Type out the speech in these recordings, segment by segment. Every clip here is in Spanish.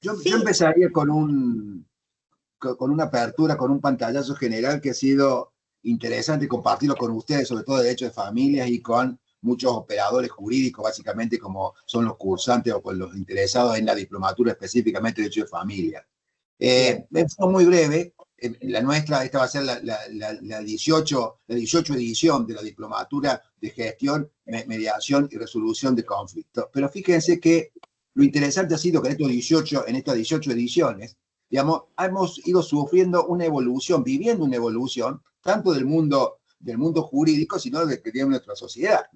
Yo Sí, empezaría con una apertura, con un pantallazo general que ha sido interesante compartirlo con ustedes, sobre todo de derecho de familias y con muchos operadores jurídicos, básicamente como son los cursantes o con los interesados en la diplomatura, específicamente de derecho de familia. bien. Es muy breve. La nuestra, esta va a ser la 18 edición de la Diplomatura de Gestión, Mediación y Resolución de Conflictos. Pero fíjense que lo interesante ha sido que en estas 18 ediciones, digamos, hemos ido sufriendo una evolución, viviendo una evolución, tanto del mundo jurídico, sino de que tiene nuestra sociedad.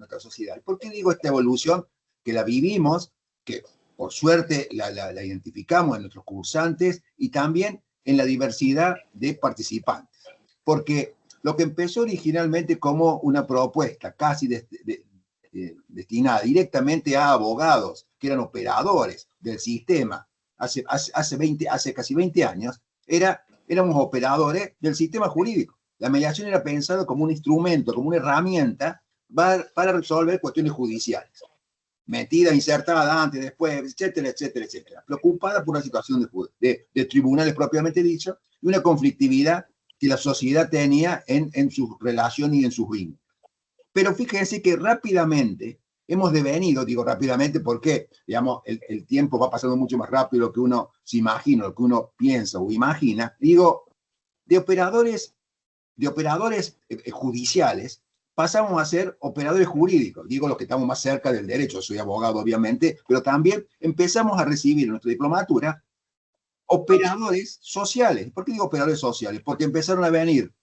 ¿Por qué digo esta evolución? Que la vivimos, que por suerte la identificamos en nuestros cursantes y también en la diversidad de participantes. Porque lo que empezó originalmente como una propuesta casi destinada directamente a abogados que eran operadores del sistema hace casi 20 años, éramos operadores del sistema jurídico. La mediación era pensada como un instrumento, como una herramienta para resolver cuestiones judiciales, metida, insertada antes, después, etcétera, etcétera, etcétera. Preocupada por una situación de tribunales propiamente dicho y una conflictividad que la sociedad tenía en su relación y en sus vínculos. Pero fíjense que rápidamente hemos devenido, digo rápidamente porque, digamos, el tiempo va pasando mucho más rápido de lo que uno se imagina, lo que uno piensa o imagina, digo, de operadores, judiciales, pasamos a ser operadores jurídicos, digo los que estamos más cerca del derecho, soy abogado obviamente, pero también empezamos a recibir en nuestra diplomatura operadores sociales. ¿Por qué digo operadores sociales? Porque empezaron a venir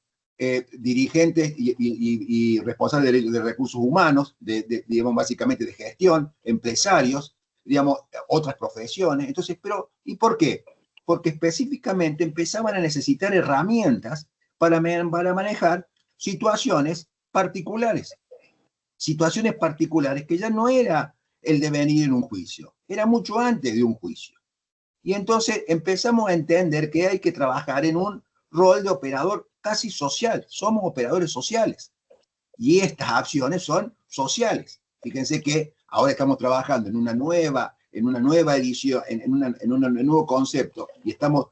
dirigentes y responsables de recursos humanos, digamos, básicamente de gestión, empresarios, digamos, otras profesiones. Entonces, pero, ¿y por qué? Porque específicamente empezaban a necesitar herramientas para manejar situaciones particulares que ya no era el devenir en un juicio, era mucho antes de un juicio. Y entonces empezamos a entender que hay que trabajar en un rol de operador casi social. Somos operadores sociales. Y estas acciones son sociales. Fíjense que ahora estamos trabajando en una nueva edición, en un nuevo concepto, y estamos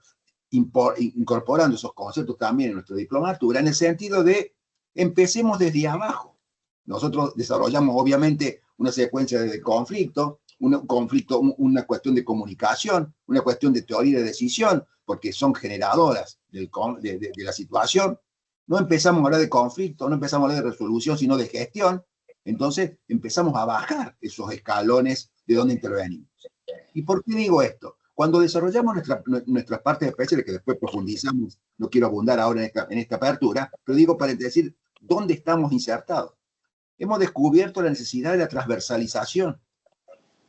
incorporando esos conceptos también en nuestra diplomatura, en el sentido de empecemos desde abajo. Nosotros desarrollamos obviamente una secuencia de conflicto, una cuestión de comunicación, una cuestión de teoría de decisión, porque son generadoras de la situación. No empezamos a hablar de conflicto, no empezamos a hablar de resolución, sino de gestión. Entonces empezamos a bajar esos escalones de donde intervenimos. ¿Y por qué digo esto? Cuando desarrollamos nuestras partes especiales, que después profundizamos, no quiero abundar ahora en esta apertura, pero digo para decir dónde estamos insertados. Hemos descubierto la necesidad de la transversalización.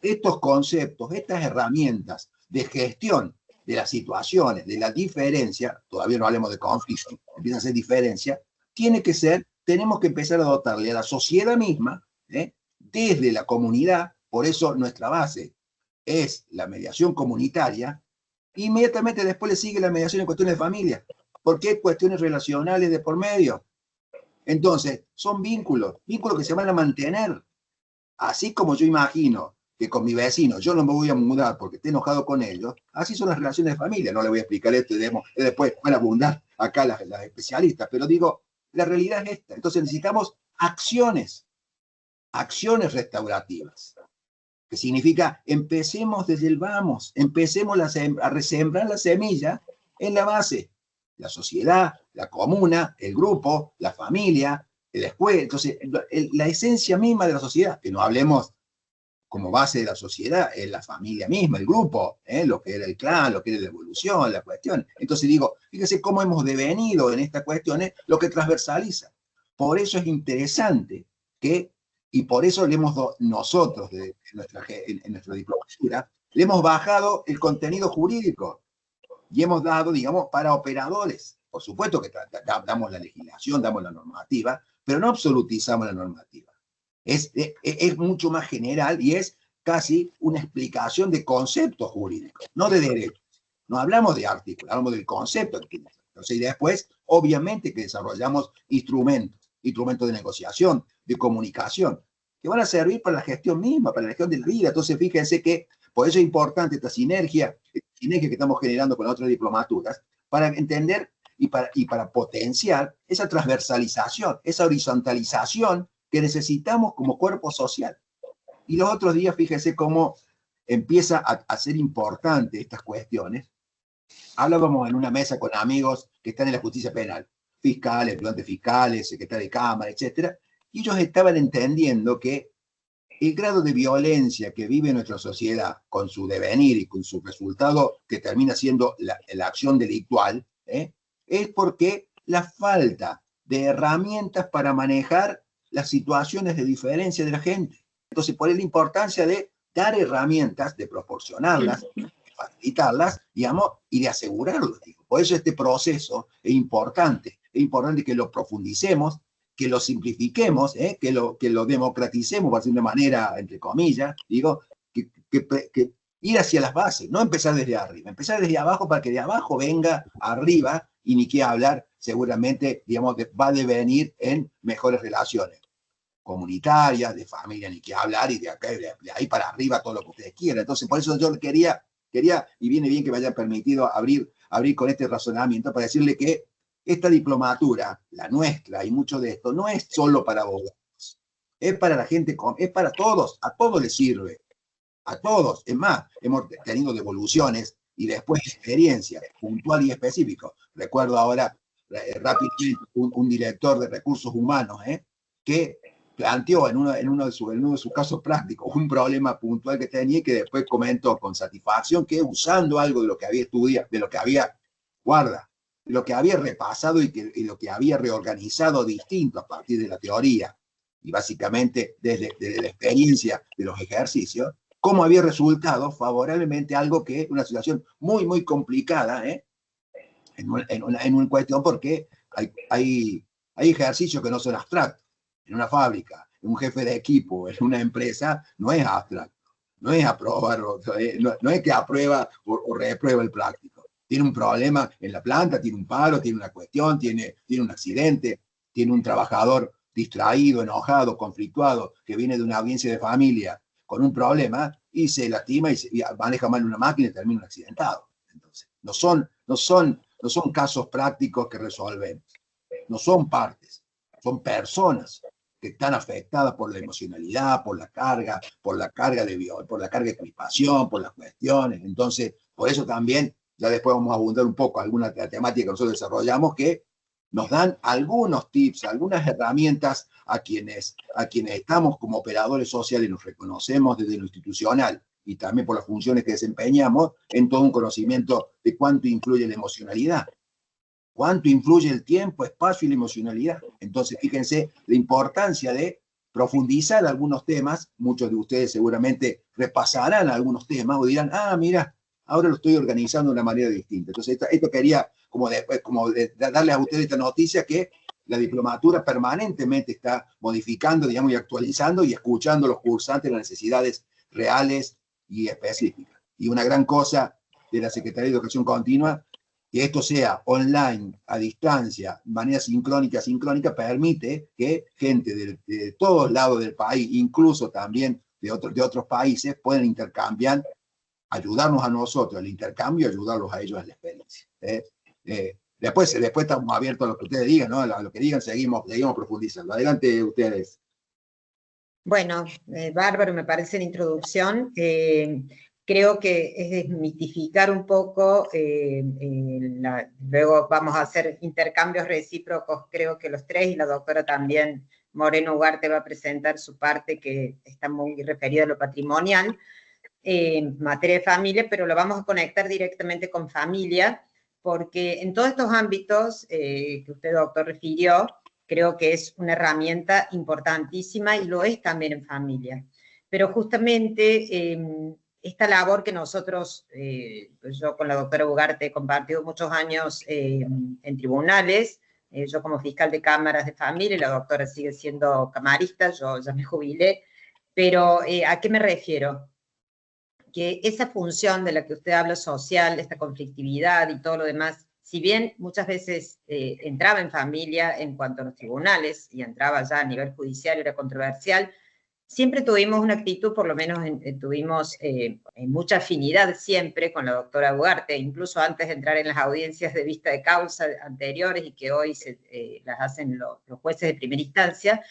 Estos conceptos, estas herramientas de gestión de las situaciones, de la diferencia, todavía no hablemos de conflicto, empieza a ser diferencia, tenemos que empezar a dotarle a la sociedad misma, desde la comunidad, por eso nuestra base es la mediación comunitaria, inmediatamente después le sigue la mediación en cuestiones de familia, porque hay cuestiones relacionales de por medio. Entonces, son vínculos que se van a mantener. Así como yo imagino que con mi vecino yo no me voy a mudar porque esté enojado con ellos, así son las relaciones de familia. No le voy a explicar esto y después van a abundar acá las especialistas, pero digo, la realidad es esta. Entonces necesitamos acciones restaurativas, que significa empecemos desde el vamos, empecemos a resembrar la semilla en la base, la sociedad, la comuna, el grupo, la familia, la escuela. Entonces, la esencia misma de la sociedad, que no hablemos como base de la sociedad, es la familia misma, el grupo, lo que era el clan, lo que era la evolución, la cuestión. Entonces digo, fíjese cómo hemos devenido en estas cuestiones, lo que transversaliza. Por eso es interesante y por eso nosotros, en nuestra diplomatura, le hemos bajado el contenido jurídico y hemos dado, digamos, para operadores. Por supuesto que damos la legislación, damos la normativa, pero no absolutizamos la normativa. Es mucho más general y es casi una explicación de conceptos jurídicos, no de derechos. No hablamos de artículos, hablamos del concepto. Entonces, y después, obviamente que desarrollamos instrumentos de negociación, de comunicación, que van a servir para la gestión misma, para la gestión de la vida. Entonces, fíjense que por eso es importante esta sinergia, sinergia que estamos generando con otras diplomaturas, para entender y para potenciar esa transversalización, esa horizontalización que necesitamos como cuerpo social. Y los otros días, fíjense cómo empieza a ser importante estas cuestiones. Hablábamos en una mesa con amigos que están en la justicia penal, fiscales, ayudantes fiscales, secretarios de cámara, etcétera, y ellos estaban entendiendo que el grado de violencia que vive nuestra sociedad con su devenir y con su resultado que termina siendo la acción delictual, es porque la falta de herramientas para manejar las situaciones de diferencia de la gente. Entonces, por ahí la importancia de dar herramientas, de proporcionarlas, de facilitarlas, digamos, y de asegurarlo. Por eso este proceso es importante que lo profundicemos, que lo simplifiquemos, que lo democraticemos, por decirlo de manera, entre comillas, digo, que ir hacia las bases, no empezar desde arriba, empezar desde abajo para que de abajo venga arriba, y ni qué hablar, seguramente, digamos, va a devenir en mejores relaciones comunitarias, de familia, ni qué hablar, y de ahí para arriba todo lo que ustedes quieran. Entonces, por eso yo quería, y viene bien que me hayan permitido abrir con este razonamiento para decirle que esta diplomatura, la nuestra, y mucho de esto, no es solo para abogados, es para la gente, es para todos, a todos les sirve, a todos. Es más, hemos tenido devoluciones y después experiencia puntual y específico. Recuerdo ahora rápidamente un director de recursos humanos que planteó en uno de sus casos prácticos un problema puntual que tenía y que después comentó con satisfacción que usando algo de lo que había estudiado, de lo que había, lo que había repasado y lo que había reorganizado distinto a partir de la teoría y básicamente desde la experiencia de los ejercicios, cómo había resultado favorablemente algo que es una situación muy, muy complicada en una cuestión, porque hay ejercicios que no son abstractos. En una fábrica, en un jefe de equipo, en una empresa, no es abstracto, no es aprobar, no es que aprueba o reprueba el práctico. Tiene un problema en la planta, tiene un paro, tiene una cuestión, tiene un accidente, tiene un trabajador distraído, enojado, conflictuado, que viene de una audiencia de familia con un problema y se lastima y maneja mal una máquina y termina accidentado. Entonces, no son casos prácticos que resolvemos, no son partes, son personas que están afectadas por la emocionalidad, por la carga de crispación, por las cuestiones. Entonces, por eso también, ya después vamos a abundar un poco alguna temática que nosotros desarrollamos, que nos dan algunos tips, algunas herramientas a quienes estamos como operadores sociales y nos reconocemos desde lo institucional y también por las funciones que desempeñamos, en todo un conocimiento de cuánto influye la emocionalidad, cuánto influye el tiempo, espacio y la emocionalidad. Entonces, fíjense la importancia de profundizar algunos temas. Muchos de ustedes seguramente repasarán algunos temas o dirán, mira, ahora lo estoy organizando de una manera distinta. Entonces, esto quería como darles a ustedes esta noticia, que la diplomatura permanentemente está modificando, digamos, y actualizando y escuchando a los cursantes las necesidades reales y específicas. Y una gran cosa de la Secretaría de Educación Continua, que esto sea online, a distancia, de manera sincrónica, permite que gente de todos lados del país, incluso también de otros países, puedan intercambiar, ayudarnos a nosotros al intercambio, ayudarlos a ellos en la experiencia. Después estamos abiertos a lo que ustedes digan, ¿no? A lo que digan, seguimos profundizando. Adelante ustedes. Bueno, bárbaro, me parece la introducción. Creo que es desmitificar un poco, luego vamos a hacer intercambios recíprocos, creo que los tres, y la doctora también, Moreno Ugarte, va a presentar su parte que está muy referida a lo patrimonial, en materia de familia, pero lo vamos a conectar directamente con familia, porque en todos estos ámbitos que usted, doctor, refirió, creo que es una herramienta importantísima y lo es también en familia. Pero justamente esta labor que nosotros, yo con la doctora Ugarte he compartido muchos años en tribunales, yo como fiscal de cámaras de familia, la doctora sigue siendo camarista, yo ya me jubilé, pero ¿a qué me refiero? Que esa función de la que usted habla social, esta conflictividad y todo lo demás, si bien muchas veces entraba en familia en cuanto a los tribunales y entraba ya a nivel judicial, era controversial, siempre tuvimos una actitud, por lo menos tuvimos mucha afinidad siempre con la doctora Ugarte, incluso antes de entrar en las audiencias de vista de causa anteriores y que hoy las hacen los jueces de primera instancia,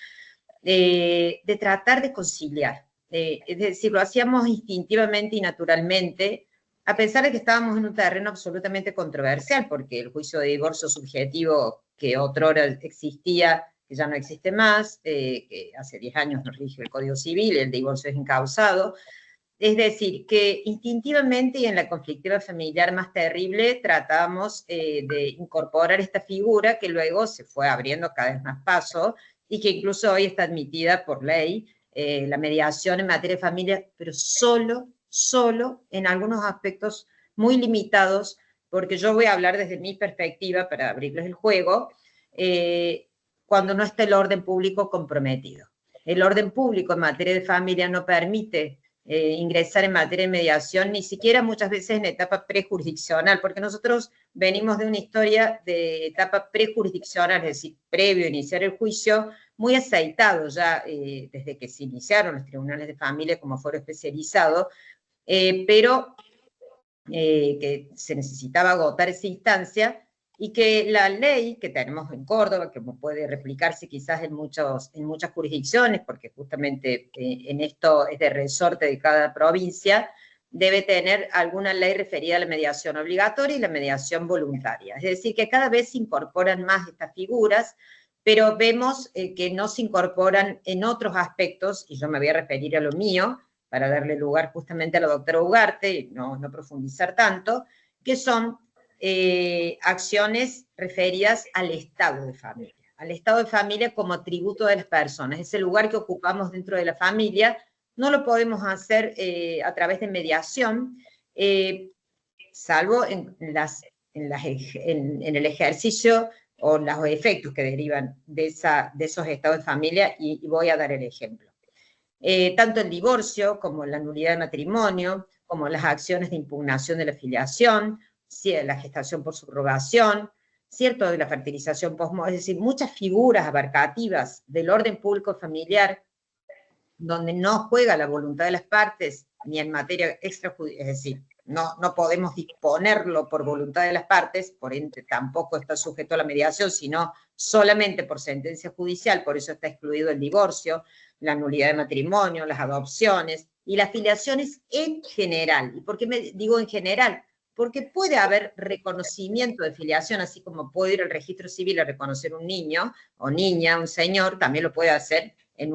de tratar de conciliar. Es decir, lo hacíamos instintivamente y naturalmente, a pesar de que estábamos en un terreno absolutamente controversial, porque el juicio de divorcio subjetivo que otrora existía, que ya no existe más, que hace 10 años nos rige el Código Civil, el divorcio es incausado. Es decir, que instintivamente y en la conflictiva familiar más terrible tratábamos de incorporar esta figura que luego se fue abriendo cada vez más paso y que incluso hoy está admitida por ley, la mediación en materia de familia, pero solo en algunos aspectos muy limitados, porque yo voy a hablar desde mi perspectiva para abrirles el juego, cuando no está el orden público comprometido. El orden público en materia de familia no permite ingresar en materia de mediación, ni siquiera muchas veces en etapa prejurisdiccional, porque nosotros venimos de una historia de etapa prejurisdiccional, es decir, previo a iniciar el juicio, muy aceitado ya desde que se iniciaron los tribunales de familia como foro especializado, pero que se necesitaba agotar esa instancia y que la ley que tenemos en Córdoba, que puede replicarse quizás en muchas jurisdicciones, porque justamente en esto es de resorte de cada provincia, debe tener alguna ley referida a la mediación obligatoria y la mediación voluntaria. Es decir, que cada vez se incorporan más estas figuras, pero vemos que no se incorporan en otros aspectos, y yo me voy a referir a lo mío, para darle lugar justamente a la doctora Ugarte, y no profundizar tanto, que son acciones referidas al estado de familia como tributo de las personas, ese lugar que ocupamos dentro de la familia. No lo podemos hacer a través de mediación, salvo en el ejercicio o los efectos que derivan de esos estados de familia, y voy a dar el ejemplo. Tanto el divorcio como la nulidad de matrimonio, como las acciones de impugnación de la filiación, la gestación por subrogación, ¿cierto?, de la fertilización postmortem, es decir, muchas figuras abarcativas del orden público familiar donde no juega la voluntad de las partes ni en materia extrajudicial, es decir, no podemos disponerlo por voluntad de las partes, por ende tampoco está sujeto a la mediación, sino solamente por sentencia judicial, por eso está excluido el divorcio, la nulidad de matrimonio, las adopciones y las filiaciones en general. ¿Y por qué me digo en general? Porque puede haber reconocimiento de filiación, así como puede ir al registro civil a reconocer un niño o niña, un señor, también lo puede hacer en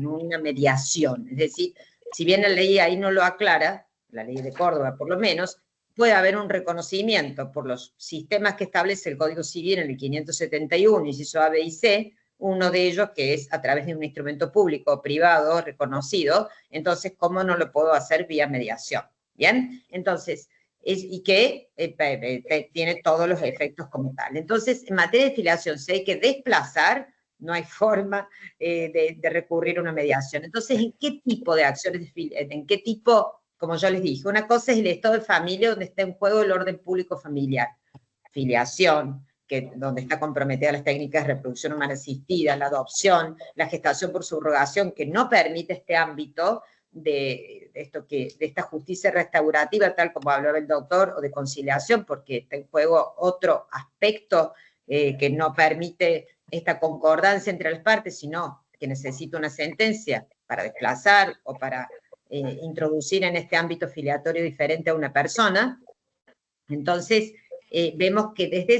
una mediación. Es decir, si bien la ley ahí no lo aclara, la ley de Córdoba por lo menos, puede haber un reconocimiento por los sistemas que establece el Código Civil en el 571, inciso A, B y C, uno de ellos que es a través de un instrumento público o privado reconocido. Entonces, ¿cómo no lo puedo hacer vía mediación? ¿Bien? Entonces, y que tiene todos los efectos como tal. Entonces, en materia de filiación, si hay que desplazar, no hay forma de recurrir a una mediación. Entonces, ¿en qué tipo de acciones, en qué tipo, como yo les dije, una cosa es el estado de familia donde está en juego el orden público familiar, filiación, donde está comprometida las técnicas de reproducción humana asistida, la adopción, la gestación por subrogación, que no permite este ámbito de esta justicia restaurativa, tal como hablaba el doctor, o de conciliación, porque está en juego otro aspecto que no permite esta concordancia entre las partes, sino que necesita una sentencia para desplazar o para introducir en este ámbito filiatorio diferente a una persona. Entonces, vemos que desde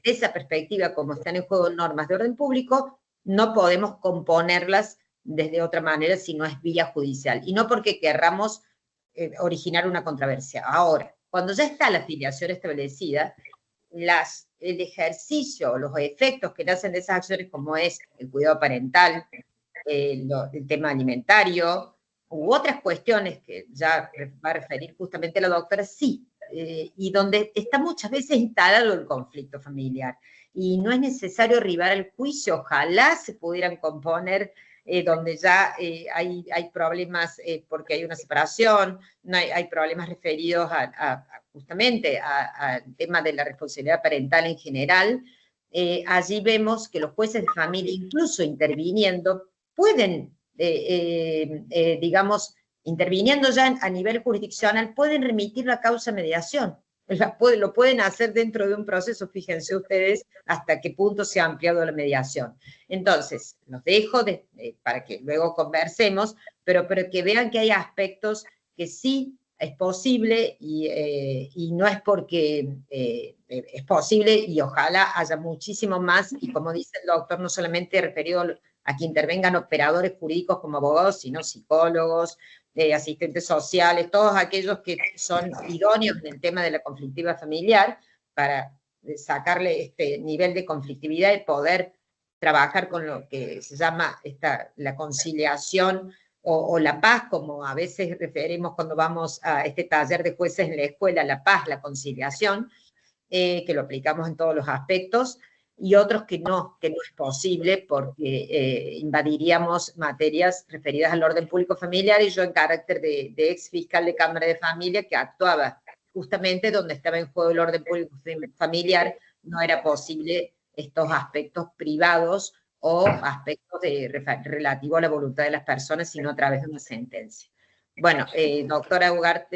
esa perspectiva, como están en juego normas de orden público, no podemos componerlas desde otra manera si no es vía judicial, y no porque querramos originar una controversia. Ahora, cuando ya está la filiación establecida, el ejercicio, los efectos que nacen de esas acciones, como es el cuidado parental, el tema alimentario, u otras cuestiones que ya va a referir justamente la doctora, sí, y donde está muchas veces instalado el conflicto familiar, y no es necesario arribar al juicio, ojalá se pudieran componer donde ya hay problemas porque hay una separación, hay problemas referidos justamente al tema de la responsabilidad parental en general. Allí vemos que los jueces de familia, incluso interviniendo, pueden digamos, interviniendo ya a nivel jurisdiccional, pueden remitir la causa a mediación. Lo pueden hacer dentro de un proceso, fíjense ustedes hasta qué punto se ha ampliado la mediación. Entonces, los dejo para que luego conversemos, pero que vean que hay aspectos que sí es posible y no es porque es posible, y ojalá haya muchísimo más, y como dice el doctor, no solamente referido a que intervengan operadores jurídicos como abogados, sino psicólogos, asistentes sociales, todos aquellos que son idóneos en el tema de la conflictividad familiar para sacarle este nivel de conflictividad y poder trabajar con lo que se llama la conciliación o la paz, como a veces referimos cuando vamos a este taller de jueces en la escuela, la paz, la conciliación, que lo aplicamos en todos los aspectos, y otros que no es posible porque invadiríamos materias referidas al orden público familiar, y yo en carácter de ex fiscal de Cámara de Familia que actuaba justamente donde estaba en juego el orden público familiar, no era posible estos aspectos privados o aspectos relativos a la voluntad de las personas, sino a través de una sentencia. Bueno, doctora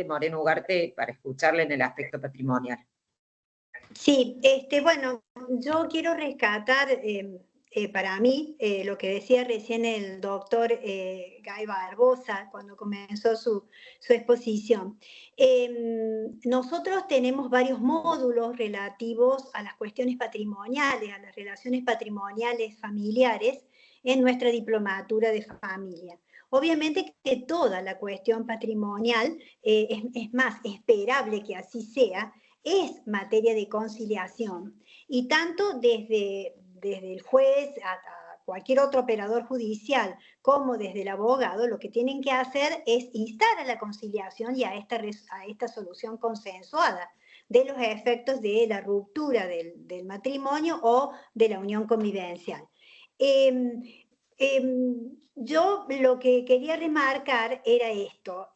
Moreno Ugarte, para escucharle en el aspecto patrimonial. Sí, bueno, yo quiero rescatar para mí lo que decía recién el doctor Guy Barbosa cuando comenzó su exposición. Nosotros tenemos varios módulos relativos a las cuestiones patrimoniales, a las relaciones patrimoniales familiares en nuestra diplomatura de familia. Obviamente que toda la cuestión patrimonial, es más esperable que así sea, es materia de conciliación, y tanto desde el juez a cualquier otro operador judicial como desde el abogado, lo que tienen que hacer es instar a la conciliación y a esta solución consensuada de los efectos de la ruptura del matrimonio o de la unión convivencial. Yo lo que quería remarcar era esto.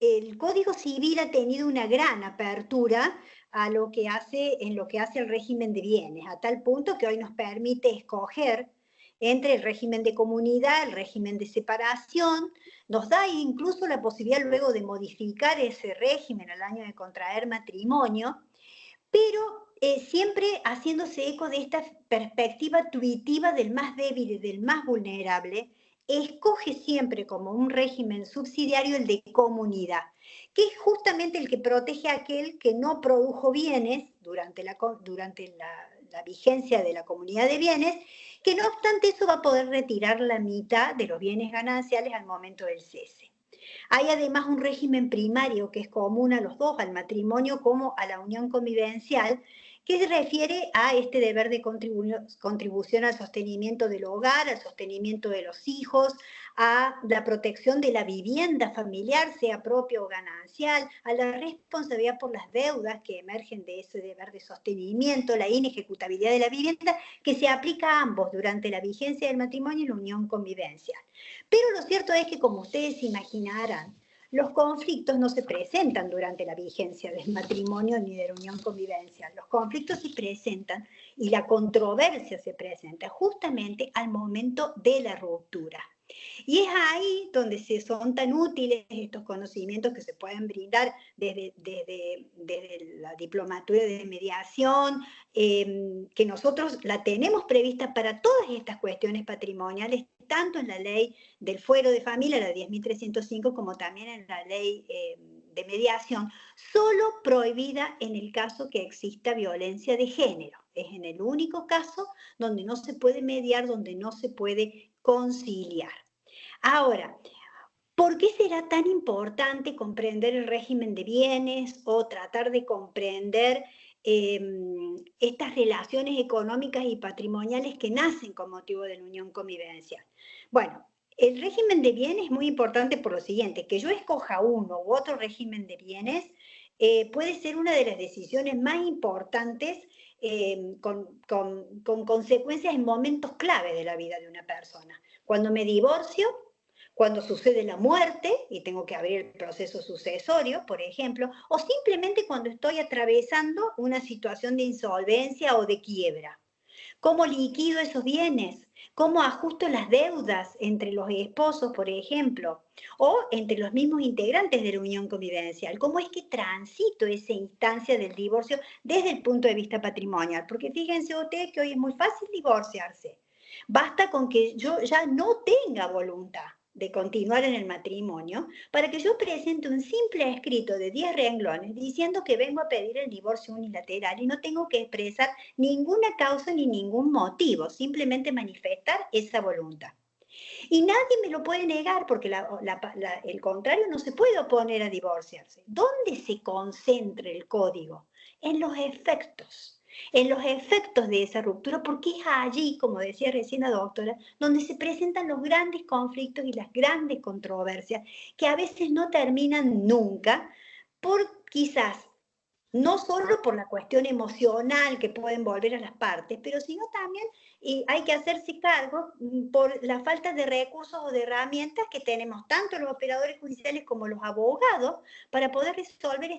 El Código Civil ha tenido una gran apertura en lo que hace el régimen de bienes, a tal punto que hoy nos permite escoger entre el régimen de comunidad, el régimen de separación, nos da incluso la posibilidad luego de modificar ese régimen al año de contraer matrimonio, pero siempre haciéndose eco de esta perspectiva tuitiva del más débil y del más vulnerable. Escoge siempre como un régimen subsidiario el de comunidad, que es justamente el que protege a aquel que no produjo bienes durante la vigencia de la comunidad de bienes, que no obstante eso va a poder retirar la mitad de los bienes gananciales al momento del cese. Hay además un régimen primario que es común a los dos, al matrimonio como a la unión convivencial, que se refiere a este deber de contribución al sostenimiento del hogar, al sostenimiento de los hijos, a la protección de la vivienda familiar, sea propia o ganancial, a la responsabilidad por las deudas que emergen de ese deber de sostenimiento, la inejecutabilidad de la vivienda, que se aplica a ambos durante la vigencia del matrimonio y la unión convivencial. Pero lo cierto es que, como ustedes imaginarán, los conflictos no se presentan durante la vigencia del matrimonio ni de la unión convivencial. Los conflictos se presentan y la controversia se presenta justamente al momento de la ruptura. Y es ahí donde son tan útiles estos conocimientos que se pueden brindar desde la diplomatura de mediación, que nosotros la tenemos prevista para todas estas cuestiones patrimoniales, tanto en la ley del fuero de familia, la 10.305, como también en la ley de mediación, solo prohibida en el caso que exista violencia de género. Es en el único caso donde no se puede mediar, donde no se puede conciliar. Ahora, ¿por qué será tan importante comprender el régimen de bienes o tratar de comprender estas relaciones económicas y patrimoniales que nacen con motivo de la unión convivencial? Bueno, el régimen de bienes es muy importante por lo siguiente: que yo escoja uno u otro régimen de bienes puede ser una de las decisiones más importantes con consecuencias en momentos clave de la vida de una persona. Cuando me divorcio, cuando sucede la muerte y tengo que abrir el proceso sucesorio, por ejemplo, o simplemente cuando estoy atravesando una situación de insolvencia o de quiebra. ¿Cómo liquido esos bienes? ¿Cómo ajusto las deudas entre los esposos, por ejemplo? O entre los mismos integrantes de la unión convivencial. ¿Cómo es que transito esa instancia del divorcio desde el punto de vista patrimonial? Porque fíjense ustedes que hoy es muy fácil divorciarse. Basta con que yo ya no tenga voluntad de continuar en el matrimonio, para que yo presente un simple escrito de 10 renglones diciendo que vengo a pedir el divorcio unilateral y no tengo que expresar ninguna causa ni ningún motivo, simplemente manifestar esa voluntad. Y nadie me lo puede negar porque el contrario no se puede oponer a divorciarse. ¿Dónde se concentra el código? En los efectos de esa ruptura, porque es allí, como decía recién la doctora, donde se presentan los grandes conflictos y las grandes controversias que a veces no terminan nunca por quizás no solo por la cuestión emocional que pueden volver a las partes, pero sino también hay que hacerse cargo por la falta de recursos o de herramientas que tenemos tanto los operadores judiciales como los abogados para poder resolver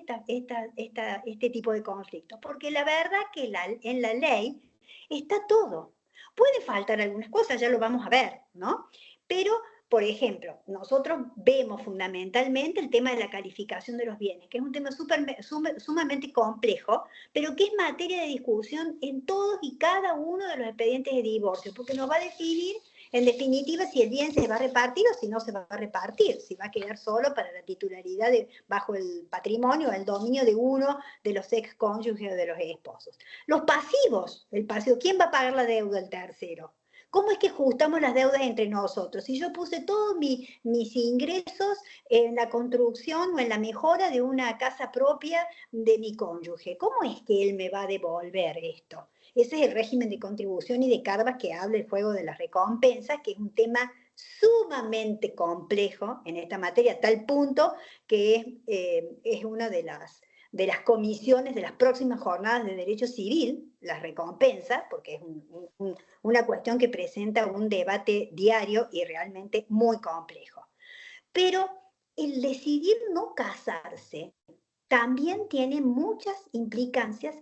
este tipo de conflictos. Porque la verdad que en la ley está todo. Puede faltar algunas cosas, ya lo vamos a ver, ¿no? Pero por ejemplo, nosotros vemos fundamentalmente el tema de la calificación de los bienes, que es un tema sumamente complejo, pero que es materia de discusión en todos y cada uno de los expedientes de divorcio, porque nos va a definir, en definitiva, si el bien se va a repartir o si no se va a repartir, si va a quedar solo para la titularidad bajo el patrimonio, el dominio de uno de los ex cónyuges o de los esposos. Los pasivos, el pasivo, ¿quién va a pagar la deuda del tercero? ¿Cómo es que ajustamos las deudas entre nosotros? Si yo puse todos mis ingresos en la construcción o en la mejora de una casa propia de mi cónyuge, ¿cómo es que él me va a devolver esto? Ese es el régimen de contribución y de cargas que habla el juego de las recompensas, que es un tema sumamente complejo en esta materia, a tal punto que es una de las comisiones de las próximas jornadas de derecho civil, las recompensas, porque es una cuestión que presenta un debate diario y realmente muy complejo. Pero el decidir no casarse también tiene muchas implicancias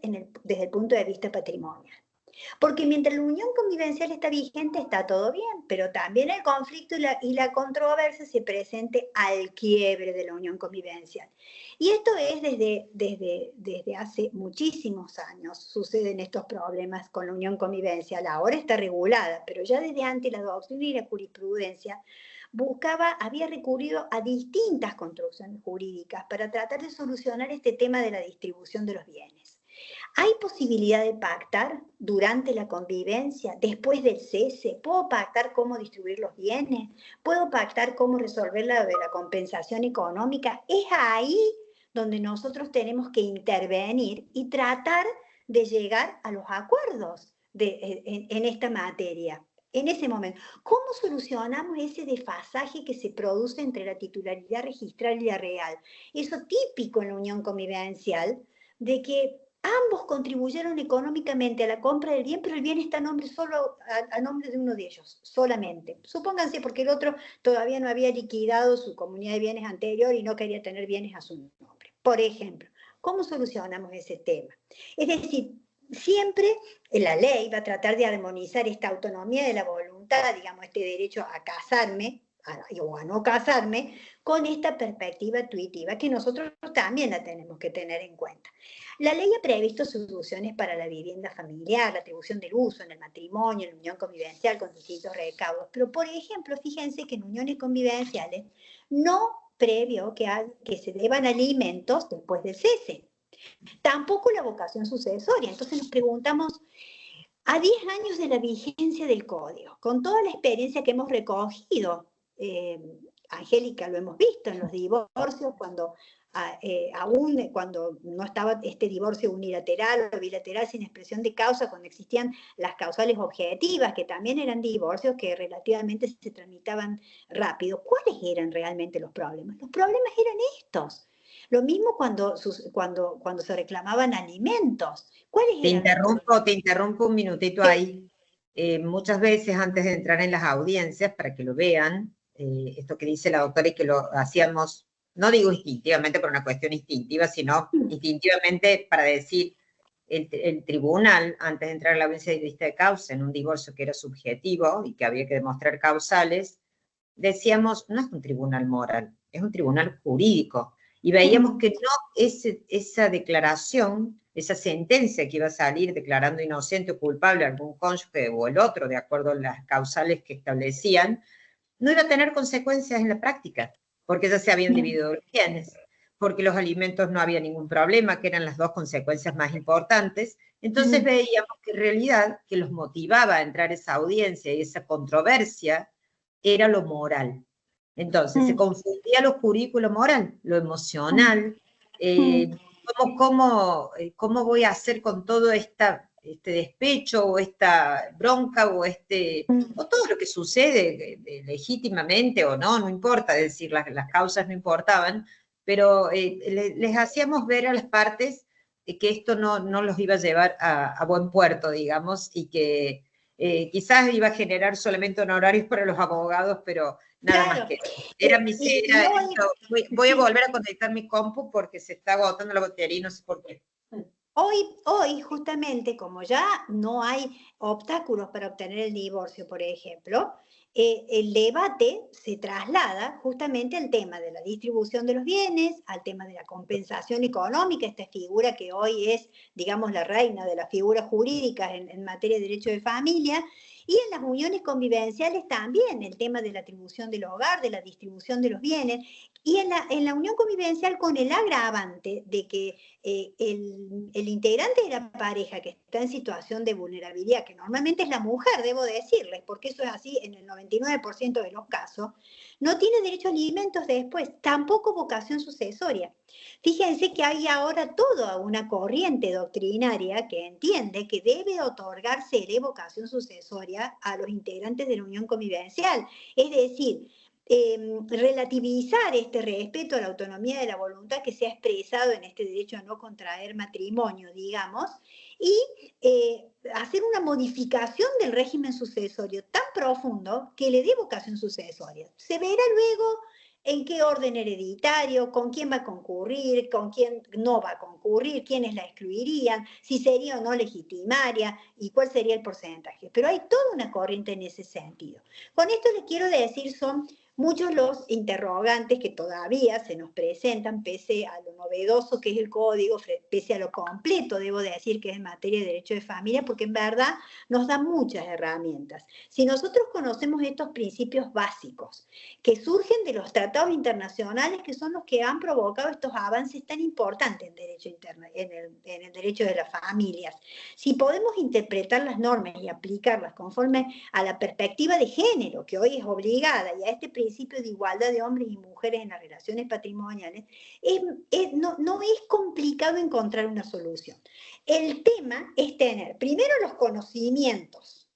desde el punto de vista patrimonial. Porque mientras la unión convivencial está vigente, está todo bien, pero también el conflicto y la controversia se presente al quiebre de la unión convivencial. Y esto es desde hace muchísimos años suceden estos problemas con la unión convivencial. Ahora está regulada, pero ya desde antes la doctrina y la jurisprudencia había recurrido a distintas construcciones jurídicas para tratar de solucionar este tema de la distribución de los bienes. ¿Hay posibilidad de pactar durante la convivencia, después del cese? ¿Puedo pactar cómo distribuir los bienes? ¿Puedo pactar cómo resolver la compensación económica? Es ahí donde nosotros tenemos que intervenir y tratar de llegar a los acuerdos en esta materia. En ese momento, ¿cómo solucionamos ese desfasaje que se produce entre la titularidad registral y la real? Eso típico en la unión convivencial, de que ambos contribuyeron económicamente a la compra del bien, pero el bien está a nombre solo a nombre de uno de ellos, solamente. Supónganse porque el otro todavía no había liquidado su comunidad de bienes anterior y no quería tener bienes a su nombre. Por ejemplo, ¿cómo solucionamos ese tema? Es decir, siempre la ley va a tratar de armonizar esta autonomía de la voluntad, digamos, este derecho a casarme o a no casarme, con esta perspectiva intuitiva que nosotros también la tenemos que tener en cuenta. La ley ha previsto soluciones para la vivienda familiar, la atribución del uso en el matrimonio, en la unión convivencial con distintos recaudos, pero por ejemplo, fíjense que en uniones convivenciales no previó que se deban alimentos después del cese. Tampoco la vocación sucesoria. Entonces nos preguntamos, a 10 años de la vigencia del código, con toda la experiencia que hemos recogido, Angélica, lo hemos visto en los divorcios, aún cuando no estaba este divorcio unilateral o bilateral sin expresión de causa, cuando existían las causales objetivas, que también eran divorcios que relativamente se tramitaban rápido. ¿Cuáles eran realmente los problemas? Los problemas eran estos. Lo mismo cuando se reclamaban alimentos. ¿Cuáles eran? Te interrumpo un minutito ahí. Muchas veces antes de entrar en las audiencias, para que lo vean, esto que dice la doctora y que lo hacíamos, no digo instintivamente por una cuestión instintiva, sino instintivamente para decir, el tribunal, antes de entrar a la audiencia de vista de causa en un divorcio que era subjetivo y que había que demostrar causales, decíamos, no es un tribunal moral, es un tribunal jurídico. Y veíamos que no, esa declaración, esa sentencia que iba a salir declarando inocente o culpable a algún cónyuge o el otro, de acuerdo a las causales que establecían, no iba a tener consecuencias en la práctica, porque ya se habían dividido los bienes, porque los alimentos no había ningún problema, que eran las dos consecuencias más importantes. Entonces veíamos que en realidad que los motivaba a entrar a esa audiencia y esa controversia era lo moral. Entonces se confundía lo jurídico y lo moral, lo emocional, ¿cómo voy a hacer con todo este despecho o esta bronca o todo lo que sucede legítimamente o no, no importa, es decir, las causas no importaban, pero les hacíamos ver a las partes que esto no los iba a llevar a buen puerto, digamos, y que quizás iba a generar solamente honorarios para los abogados, pero nada más que era miseria. Voy a volver a conectar mi compu porque se está agotando la batería y no sé por qué. Hoy, justamente, como ya no hay obstáculos para obtener el divorcio, por ejemplo, el debate se traslada justamente al tema de la distribución de los bienes, al tema de la compensación económica, esta figura que hoy es, digamos, la reina de las figuras jurídicas en materia de derecho de familia, y en las uniones convivenciales también, el tema de la atribución del hogar, de la distribución de los bienes, y en la unión convivencial con el agravante de que el integrante de la pareja que está en situación de vulnerabilidad, que normalmente es la mujer, debo decirles, porque eso es así en el 99% de los casos, no tiene derecho a alimentos después, tampoco vocación sucesoria. Fíjense que hay ahora toda una corriente doctrinaria que entiende que debe otorgarse vocación sucesoria a los integrantes de la unión convivencial, es decir, relativizar este respeto a la autonomía de la voluntad que se ha expresado en este derecho a no contraer matrimonio, digamos, y hacer una modificación del régimen sucesorio tan profundo que le dé vocación sucesoria. Se verá luego en qué orden hereditario, con quién va a concurrir, con quién no va a concurrir, quiénes la excluirían, si sería o no legitimaria y cuál sería el porcentaje. Pero hay toda una corriente en ese sentido. Con esto les quiero decir, son muchos los interrogantes que todavía se nos presentan, pese a lo novedoso que es el código, pese a lo completo, debo decir, que es en materia de derecho de familia, porque en verdad nos da muchas herramientas. Si nosotros conocemos estos principios básicos que surgen de los tratados internacionales, que son los que han provocado estos avances tan importantes en derecho interno, en el derecho de las familias, si podemos interpretar las normas y aplicarlas conforme a la perspectiva de género, que hoy es obligada, y a este principio de igualdad de hombres y mujeres en las relaciones patrimoniales, no es complicado encontrar una solución. El tema es tener primero los conocimientos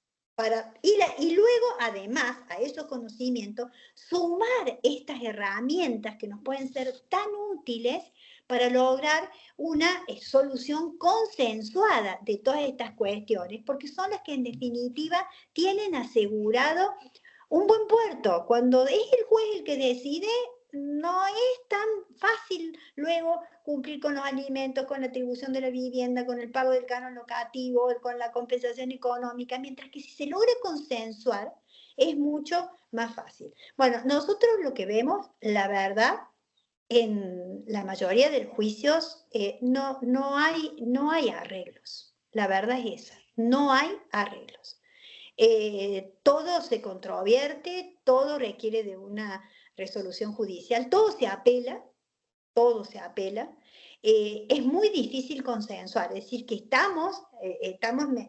y luego, además, a esos conocimientos, sumar estas herramientas que nos pueden ser tan útiles para lograr una solución consensuada de todas estas cuestiones, porque son las que en definitiva tienen asegurado un buen puerto. Cuando es el juez el que decide, no es tan fácil luego cumplir con los alimentos, con la atribución de la vivienda, con el pago del canon locativo, con la compensación económica, mientras que si se logra consensuar, es mucho más fácil. Bueno, nosotros lo que vemos, la verdad, en la mayoría de los juicios no hay arreglos. La verdad es esa, no hay arreglos. Todo se controvierte, todo requiere de una resolución judicial, todo se apela. Es muy difícil consensuar, es decir, que estamos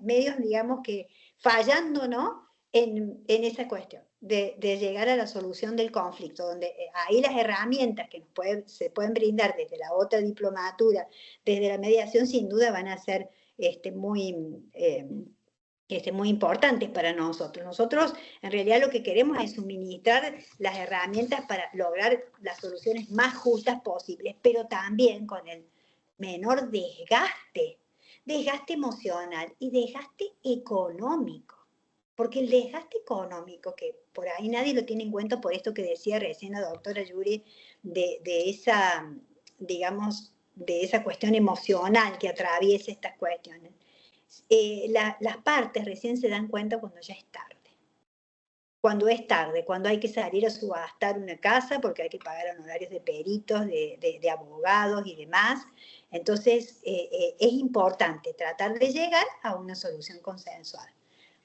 medios, digamos que fallando, ¿no? En esa cuestión de llegar a la solución del conflicto, donde ahí las herramientas que se pueden brindar desde la otra diplomatura, desde la mediación, sin duda van a ser muy importantes para nosotros. Nosotros en realidad lo que queremos es suministrar las herramientas para lograr las soluciones más justas posibles, pero también con el menor desgaste emocional y desgaste económico. Porque el desgaste económico, que por ahí nadie lo tiene en cuenta por esto que decía recién la doctora Yuri, de esa, digamos, esa cuestión emocional que atraviesa estas cuestiones, las partes recién se dan cuenta cuando ya es tarde. Cuando es tarde, cuando hay que salir a subastar una casa porque hay que pagar honorarios de peritos, de abogados y demás. Entonces, es importante tratar de llegar a una solución consensual.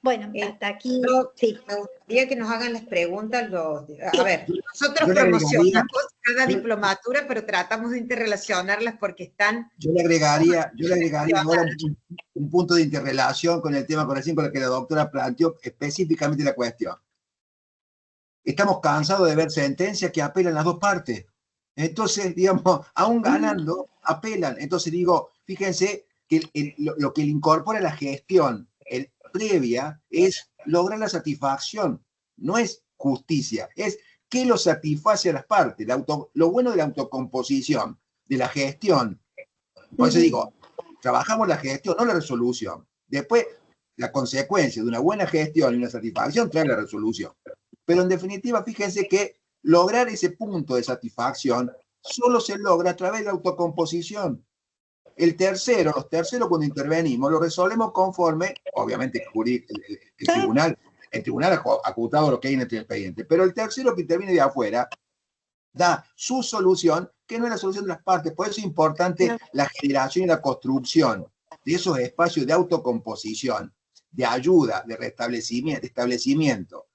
Bueno, hasta aquí. Sí. Me gustaría que nos hagan las preguntas. A Sí. ver, nosotros promocionamos cada diplomatura, pero tratamos de interrelacionarlas porque están... Yo le agregaría ahora un punto de interrelación con el tema con el que la doctora planteó específicamente la cuestión. Estamos cansados de ver sentencias que apelan las dos partes. Entonces, digamos, aún ganando, apelan. Entonces digo, fíjense que lo que le incorpora la gestión previa es lograr la satisfacción. No es justicia, es que lo satisface a las partes. Lo bueno de la autocomposición, de la gestión. Por eso digo, trabajamos la gestión, no la resolución. Después, la consecuencia de una buena gestión y una satisfacción trae la resolución. Pero en definitiva, fíjense que lograr ese punto de satisfacción solo se logra a través de la autocomposición. Los terceros cuando intervenimos, lo resolvemos conforme, obviamente el tribunal ha acotado lo que hay en el expediente, pero el tercero que interviene de afuera da su solución, que no es la solución de las partes. Por eso es importante la generación y la construcción de esos espacios de autocomposición, de ayuda, de restablecimiento,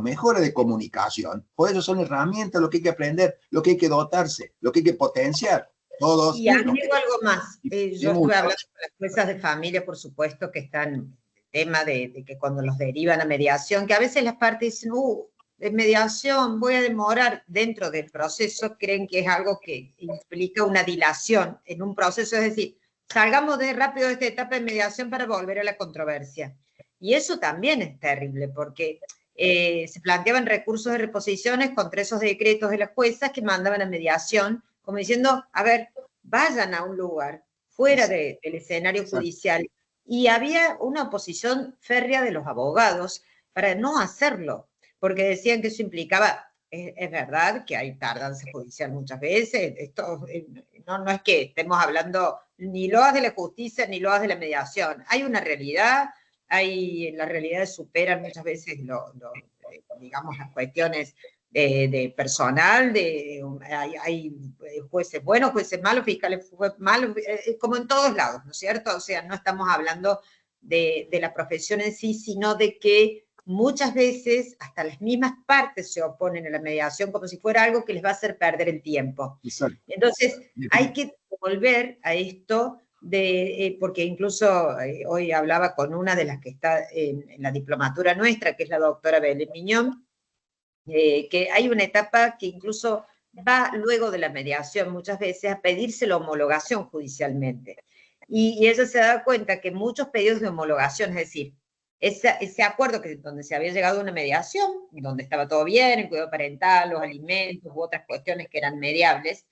mejora de comunicación. Por eso son herramientas, lo que hay que aprender, lo que hay que dotarse, lo que hay que potenciar. Todos. Y agrego algo más. Yo estuve hablando con las juezas de familia, por supuesto, que están en el tema de que cuando los derivan a mediación, que a veces las partes dicen, de mediación voy a demorar, dentro del proceso creen que es algo que implica una dilación en un proceso, es decir, salgamos rápido de esta etapa de mediación para volver a la controversia. Y eso también es terrible, porque se planteaban recursos de reposiciones contra esos decretos de las juezas que mandaban a mediación, como diciendo, a ver, vayan a un lugar fuera del escenario judicial. Y había una oposición férrea de los abogados para no hacerlo, porque decían que eso implicaba, es verdad que hay tardanza judicial muchas veces, esto no es que estemos hablando ni loas de la justicia ni loas de la mediación, hay una realidad, las realidades superan muchas veces digamos, las cuestiones de personal, hay jueces buenos, jueces malos, fiscales malos, como en todos lados, ¿no es cierto? O sea, no estamos hablando de la profesión en sí, sino de que muchas veces hasta las mismas partes se oponen a la mediación como si fuera algo que les va a hacer perder el tiempo. Exacto. Entonces, hay que volver a esto, porque incluso hoy hablaba con una de las que está en la diplomatura nuestra, que es la doctora Belén Miñón, que hay una etapa que incluso va luego de la mediación muchas veces a pedirse la homologación judicialmente. Y ella se da cuenta que muchos pedidos de homologación, es decir, ese acuerdo donde se había llegado a una mediación, donde estaba todo bien, el cuidado parental, los alimentos u otras cuestiones que eran mediables,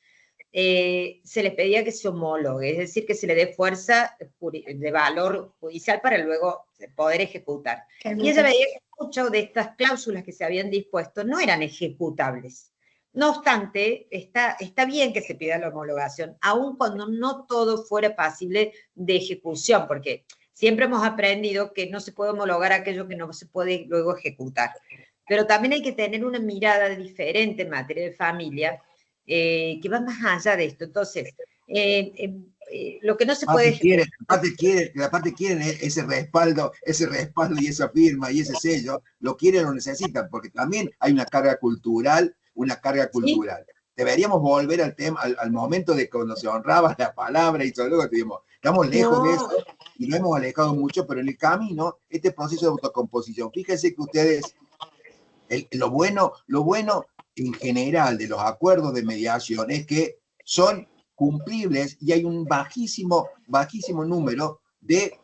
se les pedía que se homologue, es decir, que se le dé fuerza de valor judicial para luego poder ejecutar. Y ella veía que muchas de estas cláusulas que se habían dispuesto no eran ejecutables. No obstante, está bien que se pida la homologación, aun cuando no todo fuera pasible de ejecución, porque siempre hemos aprendido que no se puede homologar aquello que no se puede luego ejecutar. Pero también hay que tener una mirada diferente en materia de familia, que va más allá de esto. Entonces, lo que no se puede... La parte quieren ese respaldo y esa firma y ese sello, lo quieren o lo necesitan, porque también hay una carga cultural. ¿Sí? Deberíamos volver al tema, al momento de cuando se honraba la palabra y todo lo que digamos, estamos lejos de eso y nos hemos alejado mucho, pero en el camino, este proceso de autocomposición, fíjense que ustedes, lo bueno en general de los acuerdos de mediación es que son cumplibles y hay un bajísimo número de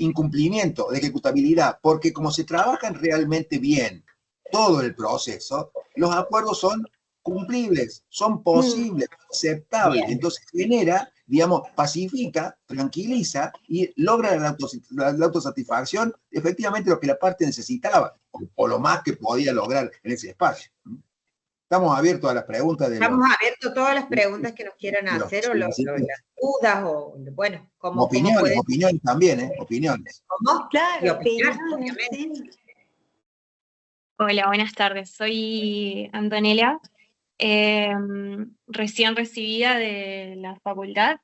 incumplimiento, de ejecutabilidad, porque como se trabajan realmente bien todo el proceso, los acuerdos son cumplibles, son posibles, aceptables. Bien. Entonces genera, digamos, pacifica, tranquiliza y logra la autosatisfacción, efectivamente lo que la parte necesitaba, o lo más que podía lograr en ese espacio. Estamos abiertos a las preguntas de Estamos abiertos a todas las preguntas que nos quieran hacer, o las dudas, o bueno, cómo opiniones también, opiniones. ¿Cómo? Claro, opiniones, obviamente. sí. Hola, buenas tardes. Soy Antonella, recién recibida de la facultad,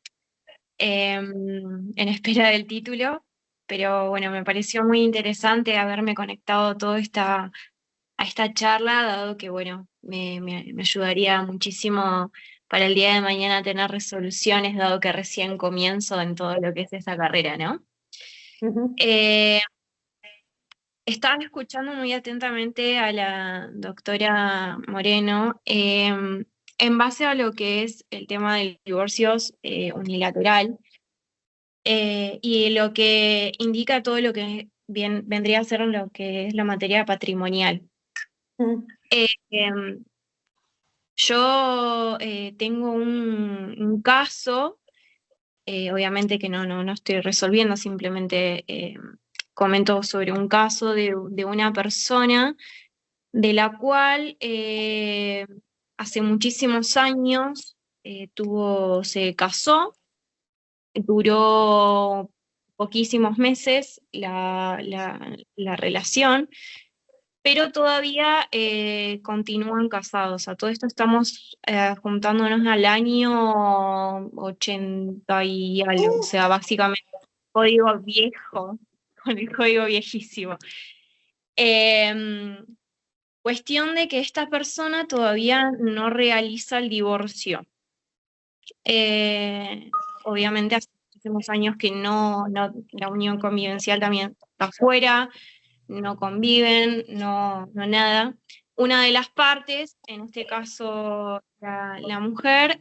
en espera del título, pero bueno, me pareció muy interesante haberme conectado a esta charla, dado que bueno, me ayudaría muchísimo para el día de mañana tener resoluciones, dado que recién comienzo en todo lo que es esa carrera, ¿no? Estaba escuchando muy atentamente a la doctora Moreno en base a lo que es el tema del divorcio unilateral y lo que indica todo lo que vendría a ser lo que es la materia patrimonial. Yo tengo un caso, obviamente que no estoy resolviendo, simplemente comento sobre un caso de una persona de la cual hace muchísimos años se casó, duró poquísimos meses la relación, pero todavía continúan casados. A todo esto estamos juntándonos al año 80 y algo, o sea, básicamente código viejo, con el código viejísimo. Cuestión de que esta persona todavía no realiza el divorcio. Obviamente hace muchísimos años que la unión convivencial también está afuera, no conviven, no nada. Una de las partes, en este caso la mujer,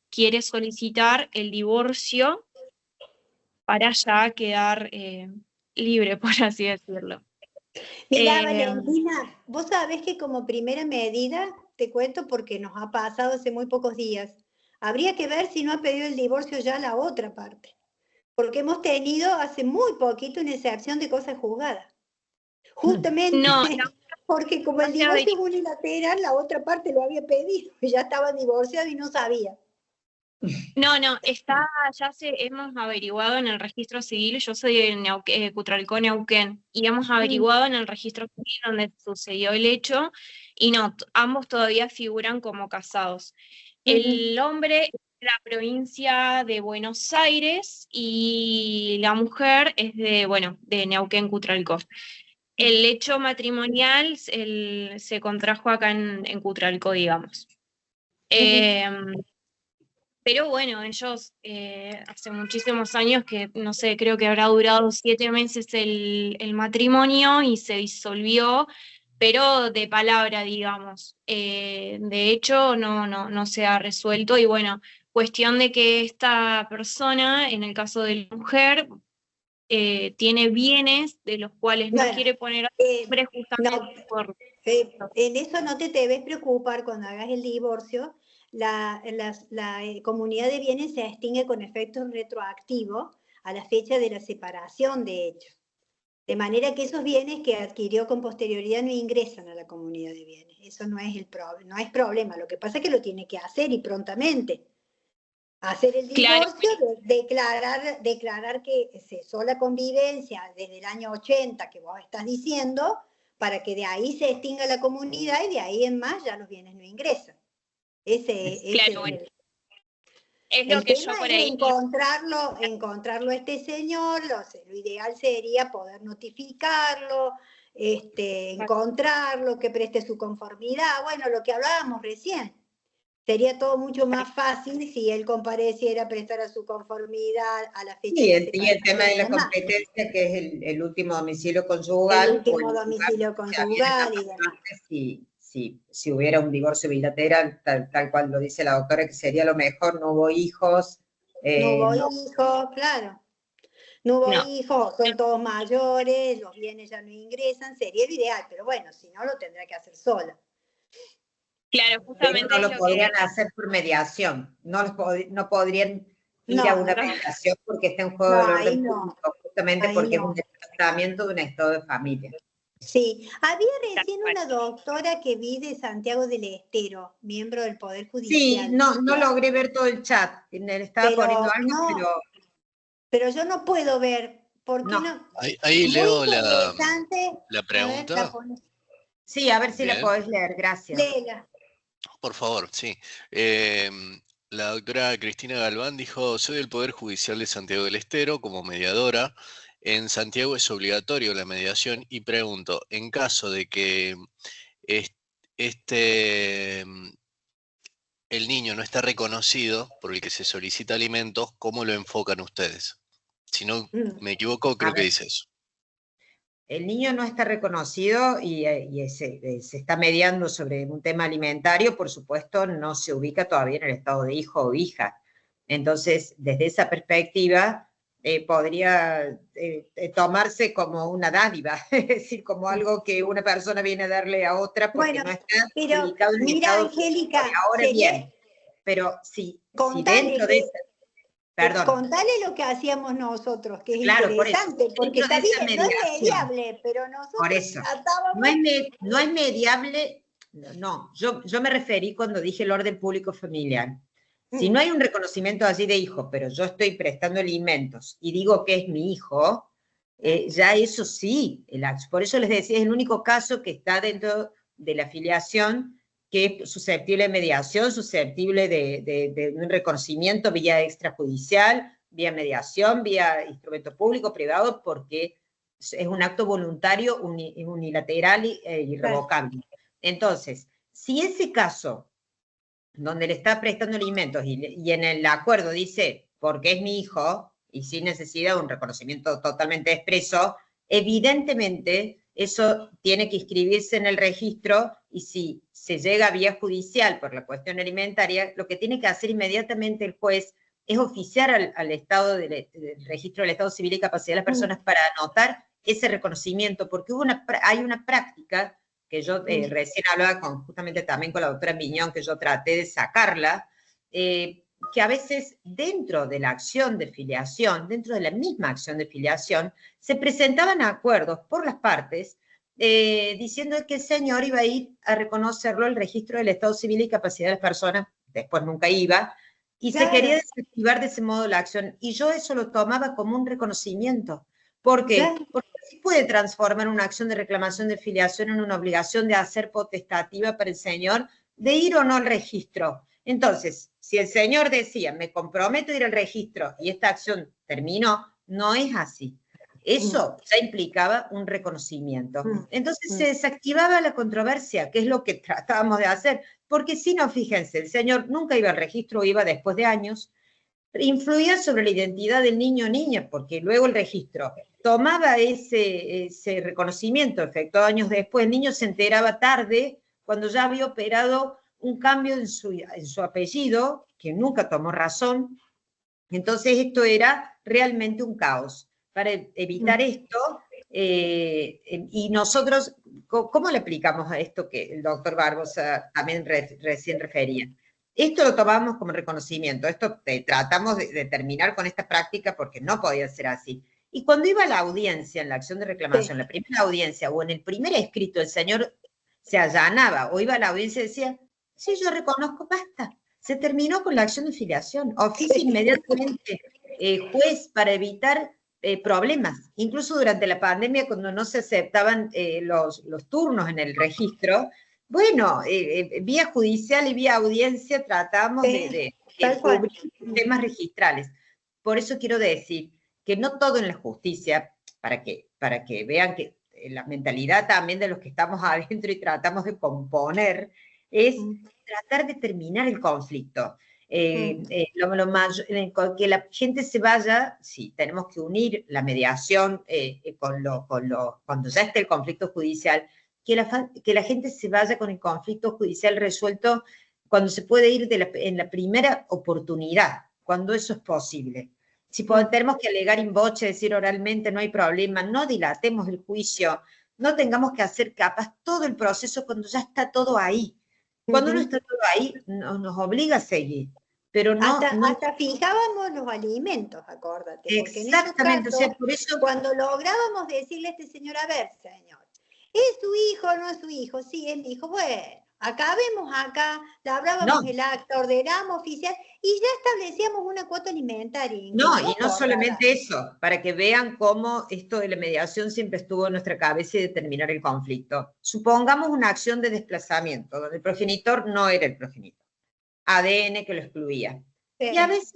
quiere solicitar el divorcio para ya quedar libre, por así decirlo. Mira, Valentina, vos sabés que como primera medida, te cuento porque nos ha pasado hace muy pocos días, habría que ver si no ha pedido el divorcio ya la otra parte, porque hemos tenido hace muy poquito una excepción de cosas juzgadas. Justamente porque como el divorcio es unilateral, la otra parte lo había pedido, y ya estaba divorciado y no sabía. No, hemos averiguado en el registro civil, yo soy de Cutralcó, Neuquén, y hemos averiguado en el registro civil donde sucedió el hecho, y no, ambos todavía figuran como casados. El hombre es de la provincia de Buenos Aires y la mujer es de Neuquén, Cutralcó. El hecho matrimonial se contrajo acá en Cutralcó, digamos. Pero bueno, ellos hace muchísimos años que, no sé, creo que habrá durado 7 meses el matrimonio y se disolvió, pero de palabra, digamos. De hecho, no se ha resuelto y bueno, cuestión de que esta persona, en el caso de la mujer, tiene bienes de los cuales no quiere poner nombre justamente por... En eso no te debes preocupar cuando hagas el divorcio. La comunidad de bienes se extingue con efectos retroactivos a la fecha de la separación, de hecho. De manera que esos bienes que adquirió con posterioridad no ingresan a la comunidad de bienes. Eso no es no es problema. Lo que pasa es que lo tiene que hacer y prontamente. Hacer el divorcio, claro. declarar que cesó la convivencia desde el año 80, que vos estás diciendo, para que de ahí se extinga la comunidad y de ahí en más ya los bienes no ingresan. Ese es lo que yo por ahí... encontrarlo a este señor, lo ideal sería poder notificarlo, encontrarlo, que preste su conformidad, bueno, lo que hablábamos recién. Sería todo mucho más fácil si él compareciera, prestara su conformidad a la fecha. Y el tema de la competencia, que es el último domicilio conyugal. El último domicilio conyugal y demás. Si hubiera un divorcio bilateral, tal cual lo dice la doctora, que sería lo mejor, no hubo hijos. No hubo hijos, claro. No hubo hijos, son todos mayores, los bienes ya no ingresan, sería el ideal, pero bueno, si no, lo tendrá que hacer sola. Claro, justamente no lo podrían hacer por mediación, no podrían ir a una mediación porque está en juego del orden público, justamente porque es un desplazamiento de un estado de familia. Sí, había recién una doctora que vi de Santiago del Estero, miembro del Poder Sí, Judicial. no logré ver todo el chat, le estaba poniendo algo, pero yo no puedo ver, ¿por qué no? Ahí Muy leo interesante. la A ver, pregunta. Sí, a ver si la Bien. podés leer, gracias. Léela. Por favor, sí. La doctora Cristina Galván dijo, soy del Poder Judicial de Santiago del Estero como mediadora. En Santiago es obligatorio la mediación y pregunto, en caso de que el niño no está reconocido por el que se solicita alimentos, ¿cómo lo enfocan ustedes? Si no me equivoco, creo que dice eso. El niño no está reconocido y se está mediando sobre un tema alimentario, por supuesto, no se ubica todavía en el estado de hijo o hija. Entonces, desde esa perspectiva, podría tomarse como una dádiva, es decir, como algo que una persona viene a darle a otra porque no está ubicado en el estado. Angélica, ahora bien, pero si dentro de esa... Perdón. Contale lo que hacíamos nosotros, que es por interesante, eso, porque está bien, no es mediable, pero nosotros por eso, no es mediable, no, yo me referí cuando dije el orden público familiar. Si no hay un reconocimiento así de hijo, pero yo estoy prestando alimentos y digo que es mi hijo, ya eso sí, por eso les decía, es el único caso que está dentro de la filiación que es susceptible de mediación, susceptible de un reconocimiento vía extrajudicial, vía mediación, vía instrumento público, privado, porque es un acto voluntario, unilateral y irrevocable. Entonces, si ese caso, donde le está prestando alimentos y en el acuerdo dice, porque es mi hijo, y sin necesidad de un reconocimiento totalmente expreso, evidentemente eso tiene que inscribirse en el registro y si se llega a vía judicial por la cuestión alimentaria, lo que tiene que hacer inmediatamente el juez es oficiar al Estado del registro del Estado Civil y Capacidad de las Personas para anotar ese reconocimiento, porque hay una práctica que yo recién hablaba justamente también con la doctora Miñón, que yo traté de sacarla, que a veces dentro de la acción de filiación, dentro de la misma acción de filiación, se presentaban acuerdos por las partes diciendo que el señor iba a ir a reconocerlo el registro del Estado Civil y Capacidad de las Personas, después nunca iba, y se quería desactivar de ese modo la acción. Y yo eso lo tomaba como un reconocimiento. ¿Por qué? Porque se puede transformar una acción de reclamación de filiación en una obligación de hacer potestativa para el señor de ir o no al registro. Entonces, si el señor decía, me comprometo a ir al registro y esta acción terminó, no es así. Eso ya implicaba un reconocimiento. Entonces se desactivaba la controversia, que es lo que tratábamos de hacer, porque si no, fíjense, el señor nunca iba al registro, iba después de años, influía sobre la identidad del niño o niña, porque luego el registro tomaba ese reconocimiento, efectuado años después, el niño se enteraba tarde, cuando ya había operado un cambio en su apellido, que nunca tomó razón. Entonces esto era realmente un caos. Para evitar esto, y nosotros, ¿cómo le aplicamos a esto que el doctor Barbosa también recién refería? Esto lo tomamos como reconocimiento, esto tratamos de terminar con esta práctica porque no podía ser así. Y cuando iba a la audiencia, en la acción de reclamación, la primera audiencia o en el primer escrito, el señor se allanaba o iba a la audiencia y decía, sí, yo reconozco, basta. Se terminó con la acción de filiación. Oficia inmediatamente juez para evitar problemas. Incluso durante la pandemia, cuando no se aceptaban los turnos en el registro, bueno, vía judicial y vía audiencia tratamos de cubrir temas registrales. Por eso quiero decir que no todo en la justicia, para que vean que la mentalidad también de los que estamos adentro y tratamos de componer, es tratar de terminar el conflicto. Que la gente se vaya, sí, tenemos que unir la mediación cuando ya esté el conflicto judicial, que la gente se vaya con el conflicto judicial resuelto cuando se puede ir en la primera oportunidad, cuando eso es posible. Si tenemos que alegar in voce, decir oralmente, no hay problema, no dilatemos el juicio, no tengamos que hacer capas todo el proceso cuando ya está todo ahí. Cuando no está todo ahí, nos obliga a seguir. Pero no, hasta fijábamos los alimentos, acórdate. Exactamente, Casos, por eso... Cuando lográbamos decirle a este señor, a ver, señor, ¿es su hijo o no es su hijo? Sí, es mi hijo. Bueno, acabemos acá, labrábamos No. el acta, ordenamos oficial y ya establecíamos una cuota alimentaria. No, incluso y no acordada. solamente eso, para que vean cómo esto de la mediación siempre estuvo en nuestra cabeza y determinar el conflicto. Supongamos una acción de desplazamiento, donde el progenitor no era el progenitor, ADN que lo excluía. Sí. Y a veces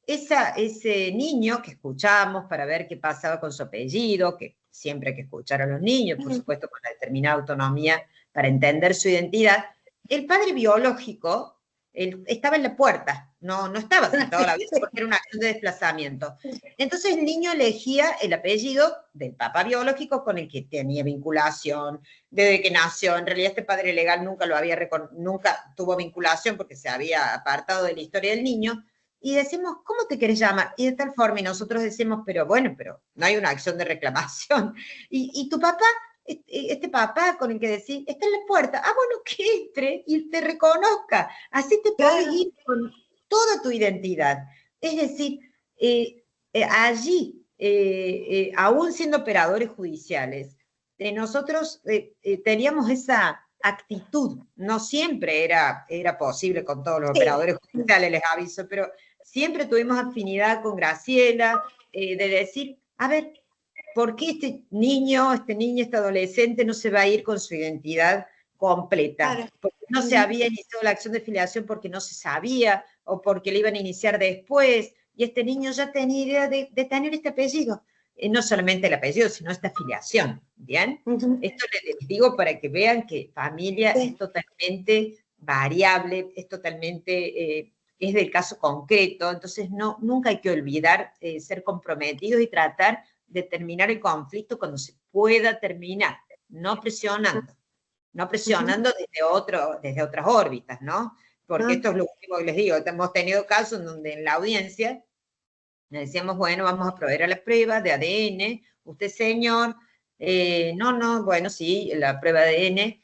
ese niño que escuchamos para ver qué pasaba con su apellido, que siempre hay que escuchar a los niños, por supuesto con la determinada autonomía para entender su identidad, el padre biológico estaba en la puerta, no estaba sentado a la vez porque era una acción de desplazamiento. Entonces el niño elegía el apellido del papá biológico con el que tenía vinculación desde que nació. En realidad este padre legal nunca tuvo vinculación porque se había apartado de la historia del niño. Y decimos, ¿cómo te querés llamar? Y de tal forma, y nosotros decimos, pero no hay una acción de reclamación. Y tu papá, este papá con el que decís, está en la puerta, bueno, que entre y te reconozca. Así te puedes ir con toda tu identidad. Es decir, allí, aún siendo operadores judiciales, nosotros teníamos esa actitud. No siempre era posible con todos los operadores judiciales, les aviso, pero siempre tuvimos afinidad con Graciela, de decir, a ver, ¿por qué este niño, este adolescente no se va a ir con su identidad completa? Claro. Porque no se había iniciado la acción de filiación porque no se sabía, o porque le iban a iniciar después, y este niño ya tenía idea de tener este apellido. No solamente el apellido, sino esta filiación, ¿bien? Esto les digo para que vean que familia es totalmente variable, es totalmente, es del caso concreto, entonces nunca hay que olvidar ser comprometidos y tratar de terminar el conflicto cuando se pueda terminar, no presionando desde otras órbitas, ¿no? Porque esto es lo último que les digo, hemos tenido casos en donde en la audiencia le decíamos, bueno, vamos a proveer a la prueba de ADN, usted señor, bueno, sí, la prueba de ADN,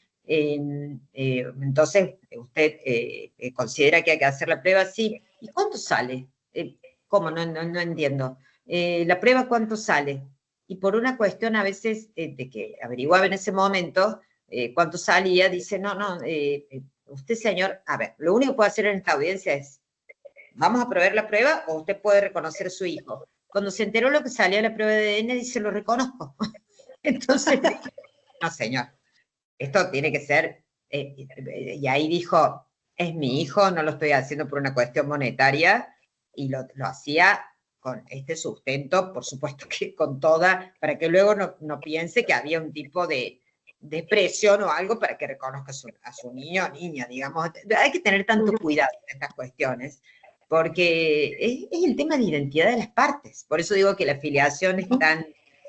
entonces usted considera que hay que hacer la prueba, sí, ¿y cuánto sale? ¿Cómo? No entiendo. ¿La prueba cuánto sale? Y por una cuestión a veces de que averiguaba en ese momento cuánto salía, dice, usted señor, a ver, lo único que puede hacer en esta audiencia es, ¿vamos a proveer la prueba o usted puede reconocer a su hijo? Cuando se enteró lo que salía de la prueba de ADN, dice, lo reconozco. Entonces, no señor, esto tiene que ser, y ahí dijo, es mi hijo, no lo estoy haciendo por una cuestión monetaria, y lo hacía con este sustento, por supuesto que con toda, para que luego no piense que había un tipo de presión o algo para que reconozca a su niño o niña, digamos. Hay que tener tanto cuidado en estas cuestiones, porque es el tema de identidad de las partes. Por eso digo que la filiación es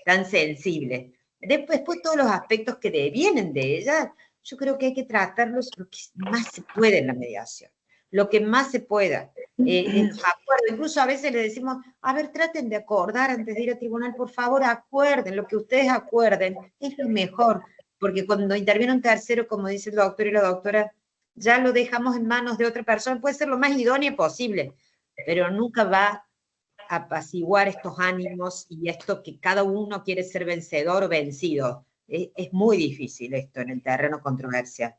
tan sensible. Después todos los aspectos que devienen de ella, yo creo que hay que tratarlos lo que más se puede en la mediación, lo que más se pueda. En los acuerdos, incluso a veces le decimos, a ver, traten de acordar antes de ir al tribunal, por favor, acuerden, lo que ustedes acuerden, es lo mejor, porque cuando interviene un tercero, como dice el doctor y la doctora, ya lo dejamos en manos de otra persona, puede ser lo más idóneo posible, pero nunca va a apaciguar estos ánimos y esto que cada uno quiere ser vencedor o vencido. Es muy difícil esto en el terreno controversial.